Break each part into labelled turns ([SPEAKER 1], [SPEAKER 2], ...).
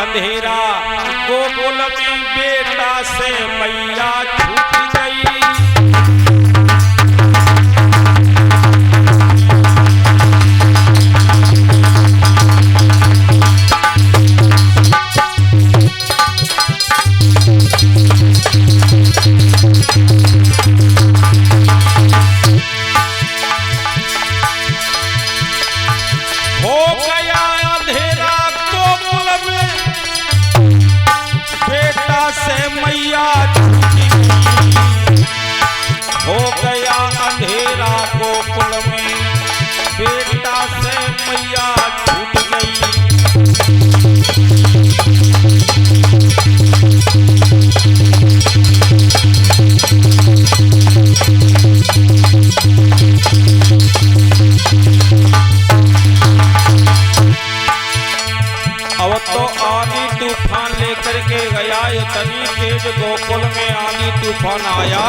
[SPEAKER 1] अंधेरा गोकुल में बेटा से मैया छूट गई। मैया हो गया अंधेरा गोकुल में बेटा से मैया छूट गई। अब तो आंधी तूफान लेकर के गया, इतनी तेज गोकुल में आंधी तूफान आया।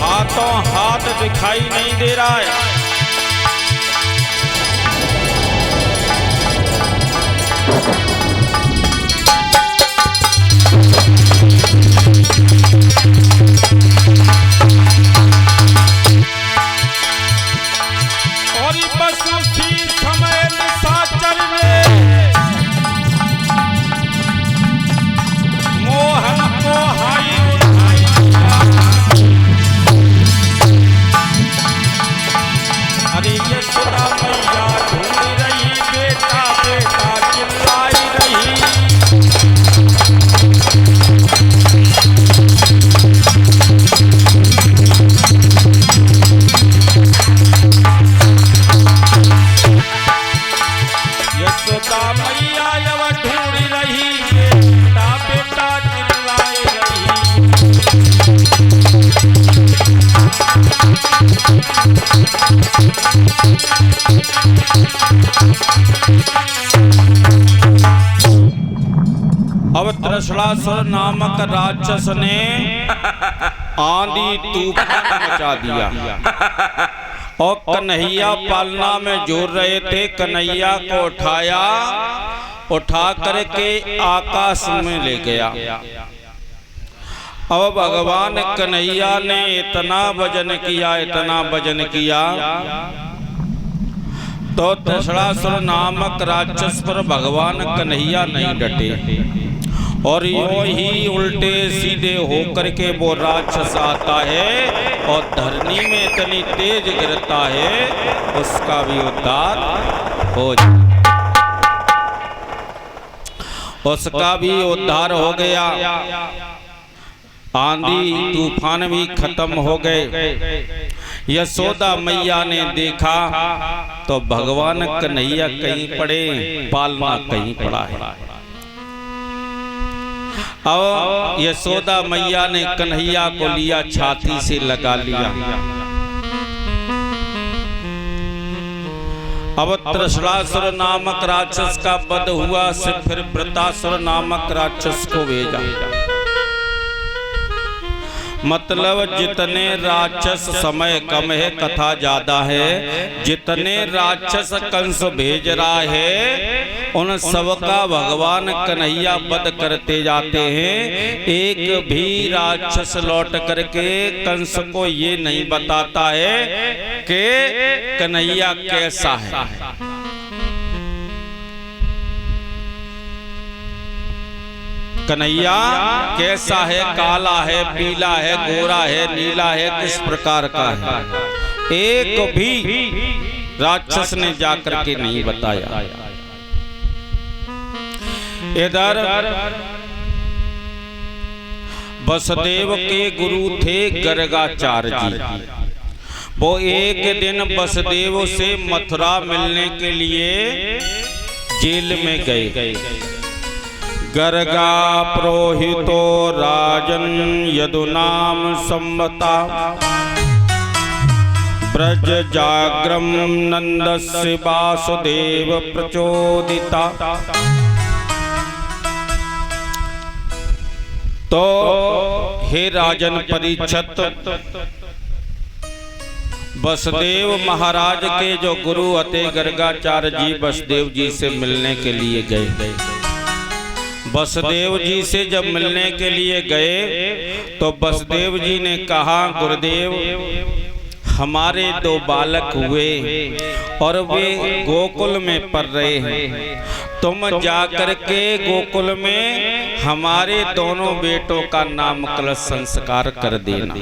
[SPEAKER 1] हाथों हाथ दिखाई नहीं दे रहा है। अब त्रिशलासुर नामक राक्षस ने आंधी तूफान मचा दिया और कन्हैया पालना में जोर रहे थे। कन्हैया को उठा करके आकाश में ले गया। अब भगवान कन्हैया ने इतना वजन किया तो त्रिशलासुर नामक राक्षस पर भगवान कन्हैया नहीं डटे और यूं ही उल्टे सीधे होकर के वो राक्षस आता है और धरनी में इतनी तेज गिरता है उसका भी उद्धार हो गया। आंधी तूफान भी खत्म हो गए। यशोदा मैया ने देखा तो भगवान कन्हैया कहीं पड़े, पालना कहीं पड़ा है। अब यशोदा मैया ने कन्हैया को लिया, छाती से लगा लिया। अब त्रिशलासुर नामक राक्षस का वध हुआ से फिर वृत्रासुर नामक राक्षस को भेजा। मतलब जितने राक्षस समय कम है कथा ज्यादा है। जितने राक्षस कंस भेज रहा है उन सबका भगवान कन्हैया वध करते जाते हैं। एक भी राक्षस लौट करके कंस को ये नहीं बताता है कि कन्हैया कैसा है। कन्हैया कैसा है, काला है, पीला है, गोरा है, नीला है, किस प्रकार का है, एक भी राक्षस ने जाकर के नहीं बताया। इधर वसुदेव के गुरु थे गर्गाचार्य जी। वो एक दिन वसुदेव से मथुरा मिलने के लिए जेल में गए। गर्गा प्रोहितो राजन यदुनाम संवता ब्रज जाग्रम नंदस्य वासुदेव प्रचोदिता। तो हे राजन परीक्षित, वसुदेव महाराज के जो गुरु अते गर्गाचार्य जी वसुदेव जी से मिलने के लिए गए। वसुदेव जी से जब मिलने के लिए गए तो वसुदेव जी ने कहा, गुरुदेव हमारे 2 बालक हुए और वे गोकुल में पढ़ रहे हैं, तुम जाकर के गोकुल में हमारे दोनों बेटों का नामकरण संस्कार कर देना।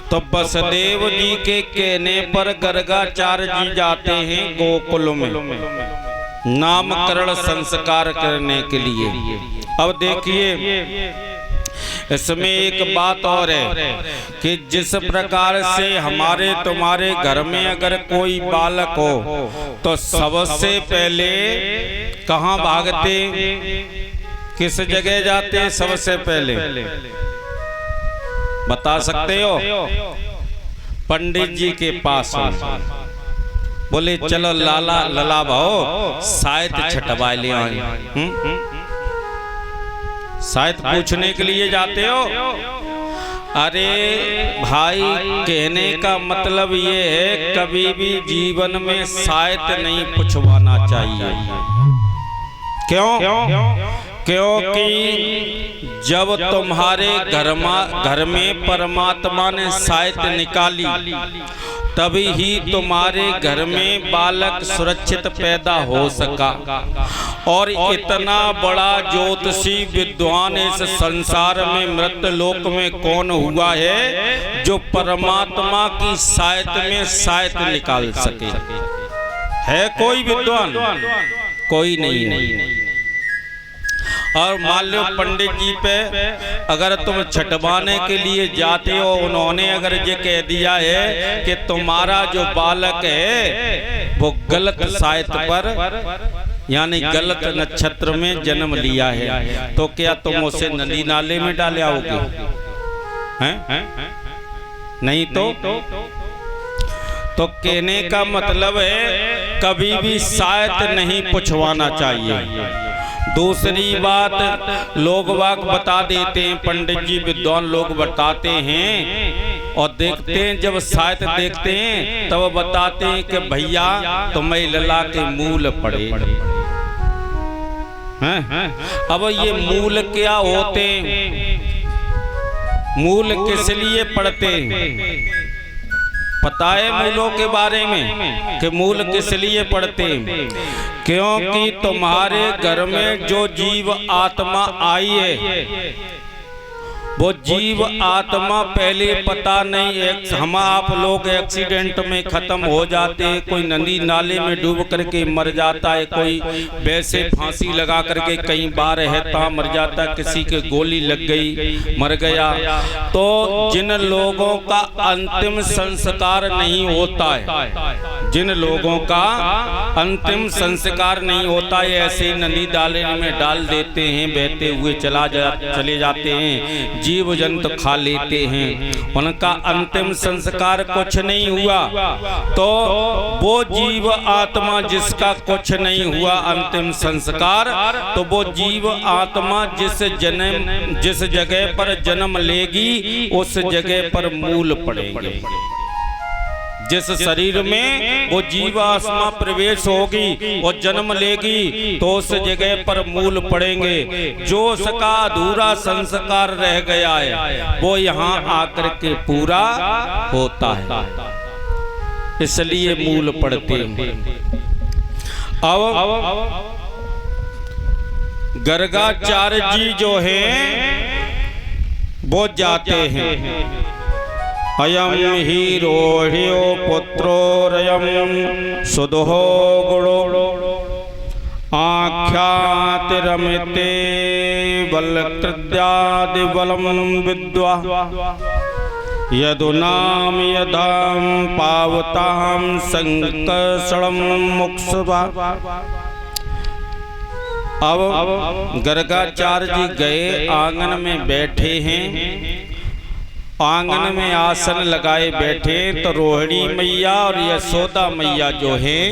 [SPEAKER 1] तो वसुदेव जी के कहने पर गर्गाचार्य जी जाते हैं गोकुल में नामकरण संस्कार करने के लिए। अब देखिए इसमें एक बात और है कि जिस प्रकार से हमारे तुम्हारे घर में अगर कोई बालक हो तो सबसे पहले कहाँ भागते, किस जगह जाते सबसे पहले, बता सकते हो? पंडित जी के पास। बोले चलो लला भाओ शायद छटवा ले आए। शायद पूछने के लिए जाते हो? अरे भाई कहने का मतलब ये है कभी भी जीवन में शायद नहीं पूछवाना चाहिए। क्यों? क्योंकि जब तुम्हारे घर में परमात्मा ने शायद निकाली तभी ही तुम्हारे घर में बालक सुरक्षित पैदा हो सका। और इतना बड़ा ज्योतिषी विद्वान इस संसार में मृत लोक में कौन हुआ है जो परमात्मा की शायद में शायद निकाल सके? है कोई विद्वान? कोई नहीं है। और मान लो पंडित जी पे अगर तुम छटवाने के लिए जाते हो, उन्होंने अगर ये कह दिया है कि तुम्हारा जो बालक है वो गलत शायद पर यानी गलत नक्षत्र में जन्म लिया है, तो क्या तुम उसे नदी नाले में डाले आओगे? हैं? नहीं तो कहने का मतलब है कभी भी शायद नहीं पूछवाना चाहिए। दूसरी बात लोग वाक बता देते हैं, पंडित जी विद्वान लोग बताते हैं और देखते हैं, जब शायद देखते हैं तब बताते हैं कि भैया तुम्हें लला के मूल पड़े हैं। अब ये मूल क्या होते, मूल किस लिए पढ़ते हैं? पता है मूलों के बारे में कि मूल किस लिए पढ़ते हैं? क्योंकि तुम्हारे घर में जो जीव आत्मा आई है वो जीव आत्मा पहले पता नहीं, हम आप लोग एक्सीडेंट में खत्म हो जाते हैं, कोई नदी नाले में डूब करके मर जाता है, कोई वैसे फांसी लगा करके कई बार रहता मर जाता, किसी के गोली लग गई मर गया। तो जिन लोगों का अंतिम संस्कार नहीं होता है, जिन लोगों का अंतिम संस्कार नहीं होता है, ऐसे नदी नाले में डाल देते हैं, बहते हुए चले जाते हैं, जीव जंतु खा लेते हैं, उनका अंतिम संस्कार कुछ नहीं हुआ। तो वो जीव आत्मा जिसका कुछ नहीं हुआ अंतिम संस्कार, तो वो जीव आत्मा जिस जगह पर जन्म लेगी उस जगह पर मूल पड़ेंगे। जिस शरीर में वो जीव आत्मा प्रवेश होगी और जन्म लेगी तो उस जगह पर मूल पड़ेंगे। जो उसका अधूरा संस्कार रह गया है वो यहाँ आकर के पूरा होता है, इसलिए मूल पड़ते हैं। अब गर्गाचार्य जी जो हैं वो जाते हैं, अयम ही रोहियो पुत्रोरयम सुदहो गुणो आख्यातिरमिते बलकृत्यादि बलम विद्वा यदुनाम यदाम पावताम संकर्षणम मुक्सवा। अब गर्गाचार्य जी गए, आंगन में बैठे हैं, आंगन में आसन लगाए बैठे, तो रोहिणी मैया और यशोदा मैया जो हैं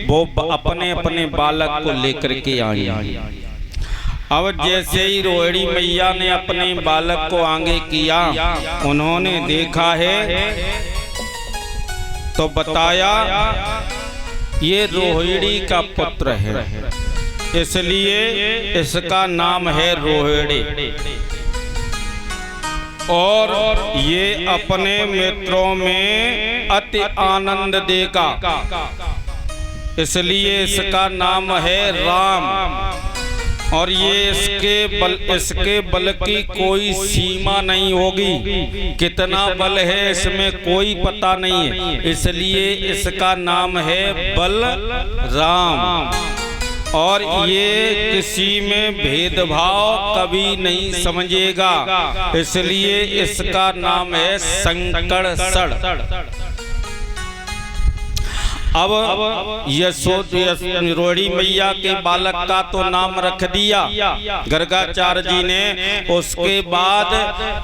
[SPEAKER 1] वो अपने अपने बालक को लेकर के आई। अब जैसे ही रोहिणी मैया ने अपने बालक को आगे किया, उन्होंने देखा है तो बताया ये रोहिणी का पुत्र है, इसलिए इसका नाम है रोहिणी। और ये अपने मित्रों में अति आनंद देगा, इसलिए इसका नाम है राम। और ये इसके बल की कोई सीमा नहीं होगी, कितना बल है इसमें कोई पता नहीं है, इसलिए इसका नाम है बल राम। और ये किसी में भेदभाव कभी नहीं समझेगा, इसलिए इसका नाम है संकर्षण। अब रोहिणी मैया के बालक का तो नाम रख दिया गर्गाचार्य जी ने। उसके बाद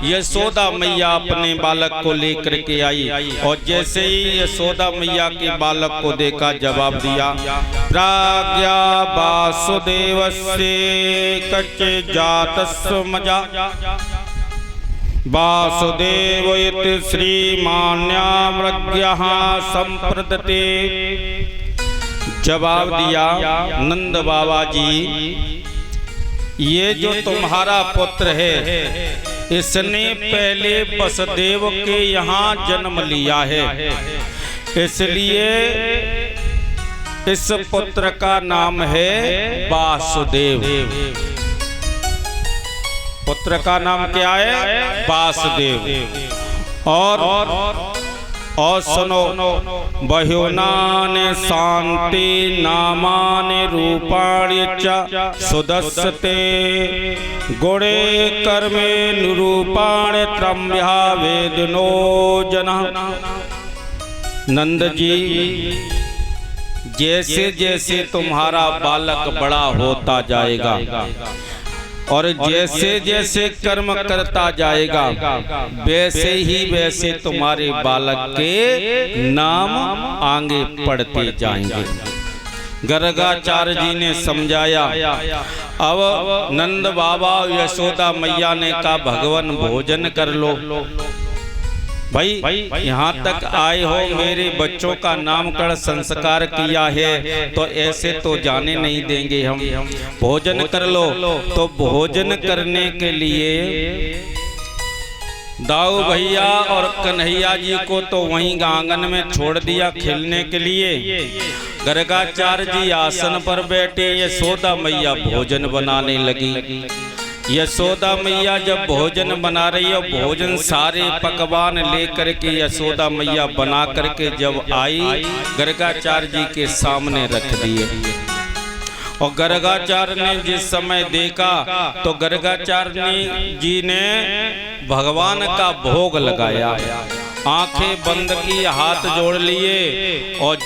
[SPEAKER 1] यशोदा मैया अपने बालक को लेकर के आई, और जैसे ही यशोदा मैया के बालक को देखा जवाब दिया, प्राज्ञा वासुदेवस्य कच्चे जातस्य मजा वासुदेव इति श्रीमान्यामृग्यः संप्रदते। जवाब दिया, नंद बाबा जी, ये जो तुम्हारा पुत्र है इसने पहले वसुदेव के यहाँ जन्म लिया है, इसलिए इस पुत्र का नाम है वासुदेव। पुत्र का नाम क्या है? वासुदेव। और सुनो, बहुनानि शांति नामानि रूपाणि च सुदस्यते गुणे कर्मे निरूपाणि त्रम्या वेदनो जनः। नंद जी, जैसे जैसे तुम्हारा बालक बड़ा होता जाएगा और जैसे जैसे कर्म करता जाएगा, वैसे तुम्हारे बालक के नाम आगे पढ़ते जाएंगे। गर्गाचार्य जी ने समझाया। अब नंद बाबा यशोदा मैया ने कहा, भगवान भोजन कर लो। भाई यहाँ तक आए हो, मेरे बच्चों का नामकरण संस्कार किया है, तो ऐसे तो जाने नहीं देंगे हम, भोजन कर लो। तो भोजन करने के लिए दाऊ भैया और कन्हैया जी को तो वहीं आंगन में छोड़ दिया खेलने के लिए। गर्गाचार्य जी आसन पर बैठे, यशोदा मैया भोजन बनाने लगी। यशोदा मैया जब भोजन बना रही है, भोजन सारे पकवान लेकर के यशोदा मैया बना करके जब आई, गर्गाचार्य जी के सामने रख दिए। और गर्गाचार्य ने जिस समय देखा तो गर्गाचार्य जी ने भगवान का भोग लगाया, आंखें बंद की, हाथ जोड़ लिए और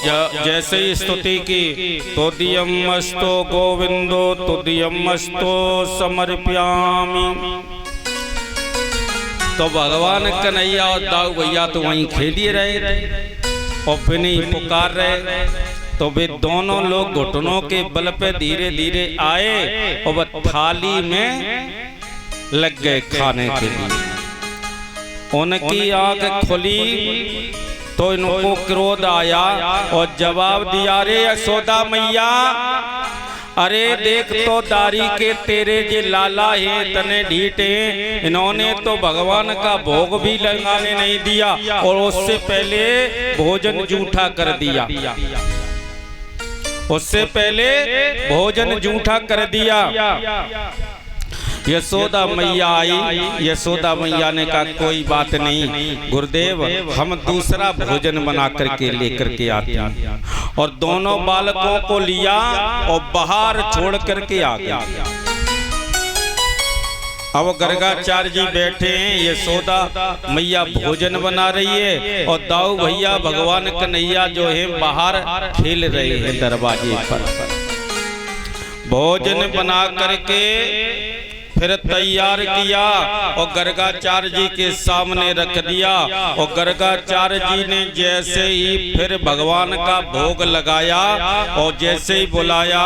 [SPEAKER 1] जैसे ही स्तुति की, तुदीयमस्तो गोविंदो तुदीयमस्तो समर्पयामि। तो भगवान कन्हैया और दाऊ भैया तो वहीं खेलिए रहे और फिर नहीं पुकार रहे। तो वे दोनों लोग घुटनों के बल पे धीरे धीरे आए और वह थाली में लग गए खाने के लिए। उनकी आंख खुली तो इनको क्रोध आया और जवाब दिया, रे यशोदा मैया, अरे देख तो दारी के तेरे जे लाला है तने ढीठे, इन्होंने तो भगवान का भोग भी लगाने नहीं दिया और उससे पहले भोजन जूठा कर दिया, उससे पहले भोजन जूठा कर दिया। यशोदा मैया आई। यशोदा मैया ने कहा, कोई बात नहीं गुरुदेव, हम दूसरा भोजन बना करके लेकर के आते हैं। और दोनों बालकों को लिया और बाहर छोड़ करके आ गया। अब गर्गाचार्य जी बैठे हैं, यशोदा मैया भोजन बना रही है और दाऊ भैया भगवान कन्हैया जो है बाहर खेल रहे हैं दरवाजे पर। भोजन बना करके फिर तैयार किया और गर्गाचार्य जी के सामने रख दिया। और गर्गाचार्य जी ने जैसे ही फिर भगवान का भोग लगाया और जैसे ही बुलाया,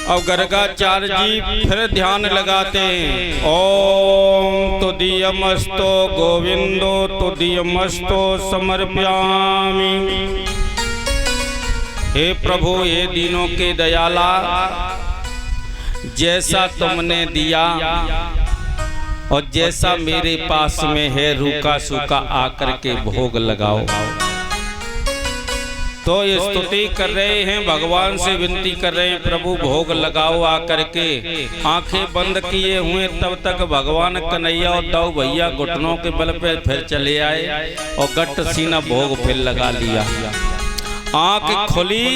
[SPEAKER 1] अब गर्गाचार्य जी फिर ध्यान लगाते हैं, ओम तुदीयमस्तो गोविंदो तुदीयमस्तो समर्पयामि। हे प्रभु, ये दीनों के दयाला, जैसा तुमने दिया और जैसा मेरे पास में है रूखा सूखा आकर के भोग लगाओ। तो ये स्तुति कर रहे हैं, भगवान से विनती कर रहे हैं, प्रभु भोग लगाओ आकर के। आंखें बंद किए हुए तब तक भगवान कन्हैया और दो भैया घुटनों के बल पे फिर चले आए और गट्ट सीना भोग फिर लगा लिया। आंख खुली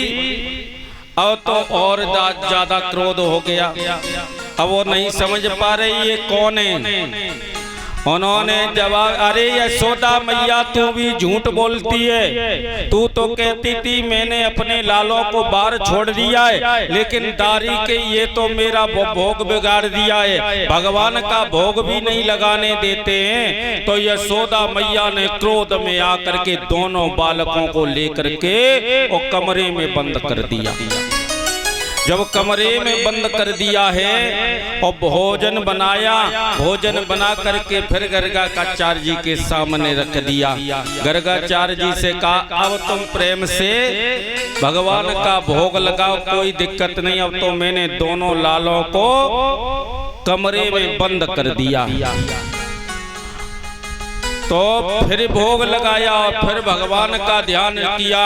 [SPEAKER 1] अब तो और ज्यादा क्रोध हो गया। अब वो नहीं समझ पा रही ये कौन है। उन्होंने जवाब, अरे यशोदा मैया तू भी झूठ बोलती है। तू तो कहती थी मैंने अपने लालों को बाहर छोड़ दिया है, लेकिन दारी के ये तो मेरा भोग बिगाड़ दिया है, भगवान का भोग भी नहीं लगाने देते हैं। तो यशोदा मैया ने क्रोध में आकर के दोनों बालकों को लेकर के वो कमरे में बंद कर दिया। जब कमरे में बंद कर दिया है और भोजन बनाया, भोजन बना करके फिर गर्गाचार्य जी के सामने रख दिया। गर्गाचार्य जी से कहा, अब तुम प्रेम से भगवान का भोग लगाओ, कोई दिक्कत नहीं। अब तो मैंने दोनों लालों को कमरे में बंद कर दिया। तो फिर भोग लगाया और फिर भगवान का ध्यान किया।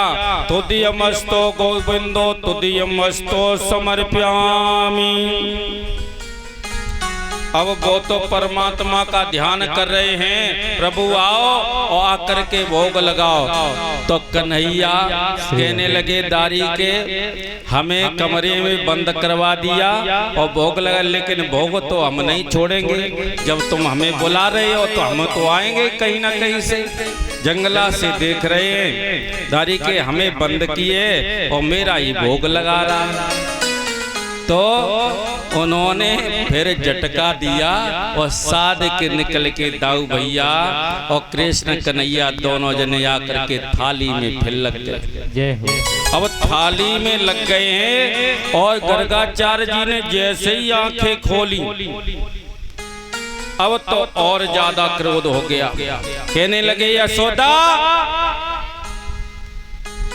[SPEAKER 1] तुदीयमस्तो गोविंदो तुदीयमस्तो समर्पयामि। अब वो तो परमात्मा का ध्यान कर रहे हैं, प्रभु आओ और आकर के भोग लगाओ। तो कन्हैया कहने लगे, दारी के हमें कमरे में बंद करवा दिया और भोग लगा, लेकिन भोग तो हम नहीं छोड़ेंगे। जब तुम हमें बुला रहे हो तो हम तो आएंगे कहीं ना कहीं से, जंगला से देख रहे हैं। दारी के हमें बंद किए और मेरा ही भोग लगा रहा। तो उन्होंने फिर झटका दिया और साध के निकल के दाऊ भैया और कृष्ण कन्हैया दोनों जने आकर के थाली में फिर लग गए। अब थाली में लग गए हैं और गर्गाचार्य जी ने जैसे ही आंखें खोली, अब तो और ज्यादा क्रोध हो गया। कहने लगे, यशोदा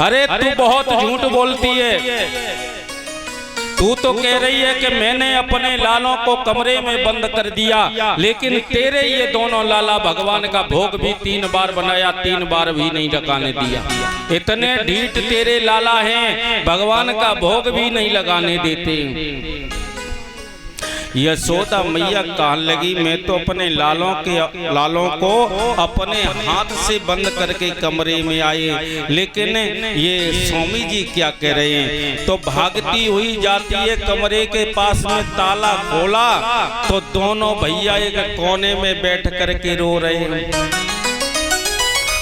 [SPEAKER 1] अरे तू बहुत झूठ बोलती है। तू तो कह रही है कि मैंने अपने लालों को कमरे में बंद कर दिया, लेकिन तेरे ये दोनों लाला भगवान का भोग भी 3 बार बनाया, 3 बार भी नहीं लगाने दिया। इतने ढीठ तेरे लाला हैं, भगवान का भोग भी नहीं लगाने देते। यशोदा मैया कहने लगी, मैं तो अपने लालों को अपने हाथ से बंद करके कमरे में आए, लेकिन ये स्वामी जी क्या कह रहे हैं। तो भागती हुई जाती है, कमरे के पास में ताला खोला तो दोनों भैया एक कोने में बैठ करके रो रहे हैं।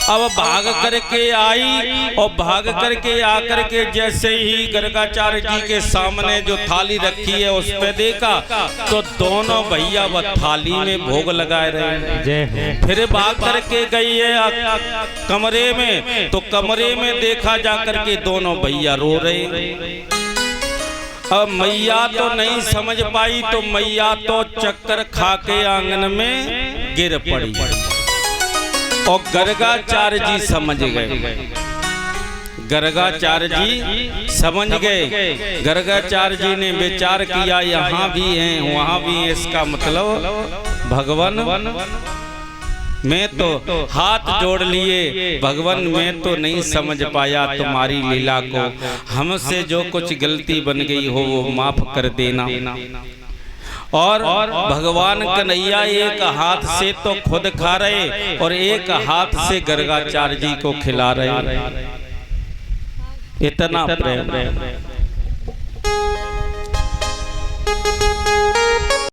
[SPEAKER 1] अब भाग करके आई और भाग करके आकर के जैसे ही गर्गाचार्य जी के सामने जो थाली रखी है उस पे देखा तो दोनों भैया वह थाली में भोग लगाए रहे हैं। फिर भाग करके गई है कमरे में, तो कमरे में देखा जाकर के दोनों भैया रो रहे। अब मैया तो नहीं समझ पाई, तो मैया तो चक्कर खा के आंगन में गिर पड़ी और गर्गाचार्य जी समझ गए। गर्गाचार्य जी समझ गए। गर्गाचार्य जी ने विचार किया, यहाँ भी हैं वहाँ भी हैं, इसका मतलब भगवान मैं तो हाथ जोड़ लिए, भगवान मैं तो नहीं समझ पाया तुम्हारी लीला को, हमसे जो कुछ गलती बन गई हो वो माफ कर देना। और भगवान कन्हैया एक हाथ से तो खुद खा रहे और एक हाथ से गर्गाचार्य जी को खिला रहे। इतना प्रेम।